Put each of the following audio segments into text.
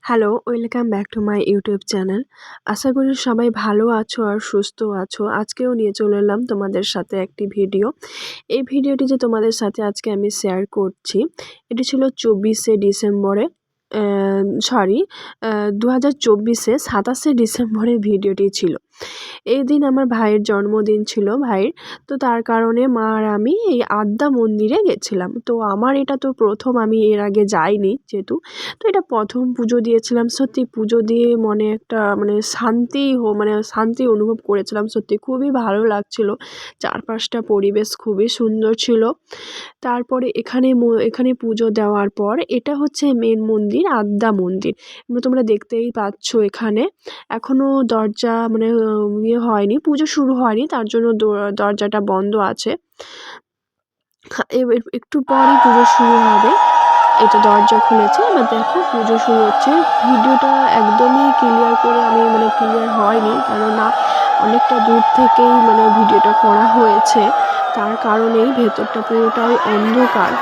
Hello, welcome back to my YouTube channel. আশা করি সবাই ভালো আছো আর সুস্থ আছো। আজকেও নিয়ে চলে এলাম তোমাদের সাথে একটি ভিডিও। এই ভিডিওটি যে তোমাদের সাথে আজকে আমি শেয়ার করছি, এটি ছিল ২৪শে ডিসেম্বরে সরি ২০২৪-এ ২৭শে ডিসেম্বরে ভিডিওটি ছিল। এই দিন আমার ভাইয়ের জন্মদিন ছিল ভাইয়ের। তো তার কারণে মা আর আমি এই আদ্যা মন্দিরে গেছিলাম। তো আমার এটা তো প্রথম, আমি এর আগে যাইনি যেহেতু। তো এটা প্রথম পুজো দিয়েছিলাম। সত্যি পুজো দিয়ে মনে একটা শান্তি অনুভব করেছিলাম। সত্যি খুবই ভালো লাগছিল। চারপাশটা পরিবেশ খুবই সুন্দর ছিল। তারপরে এখানে পুজো দেওয়ার পর এটা হচ্ছে মেন মন্দির, আদ্যা মন্দির। তোমরা দেখতেই পাচ্ছ এখানে এখনও দরজা ইয়ে হয়নি, পুজো শুরু হয়নি, তার জন্য দরজাটা বন্ধ আছে। এবার একটু পরই পুজো শুরু হবে। এটা দরজা খুলেছে, এবার দেখো পুজো শুরু হচ্ছে। ভিডিওটা একদমই ক্লিয়ার করে ক্লিয়ার হয়নি, কেননা অনেকটা দূর থেকেই ভিডিওটা করা হয়েছে। তার কারণেই ভেতরটা পুরোটাই অন্ধকার।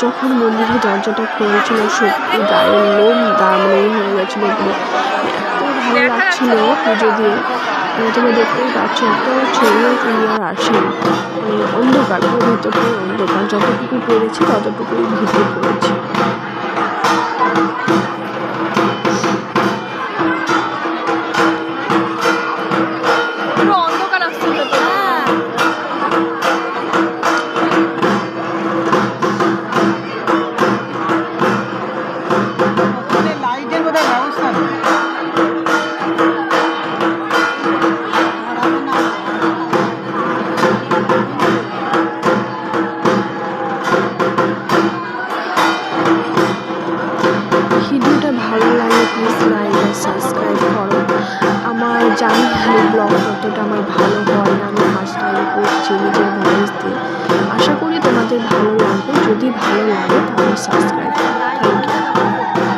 যখন মন্দিরের দরজাটা খুলেছিল সত্যি গায়ের লোম হয়ে গেছিলো পুরো। এত ভালো লাগছিল পুজো দিয়ে। তোমরা দেখতেই পাচ্ছ একটা ছবিও ক্লিয়ার আসেনি, অন্ধকার, পুরো ভেতরটাই অন্ধকার। যতটুকু পেরেছি ততটুকুই ভিডিও করেছি। পুরো অন্ধকার আসছে ভেতরে। লাইটের বোধহয় ব্যবস্থা নেই। ভিডিওটা ভালো লাগলে প্লিজ লাইক আর সাবস্ক্রাইব করো। আমার জানি এই ব্লগ ততটা আমার ভালো হয় না, আমি হাসটাই করছি নিজের ভয়েস দিয়ে। আশা করি তোমাদের ভালো লাগবে। যদি ভালো লাগে তাহলে সাবস্ক্রাইব করো। Thank you.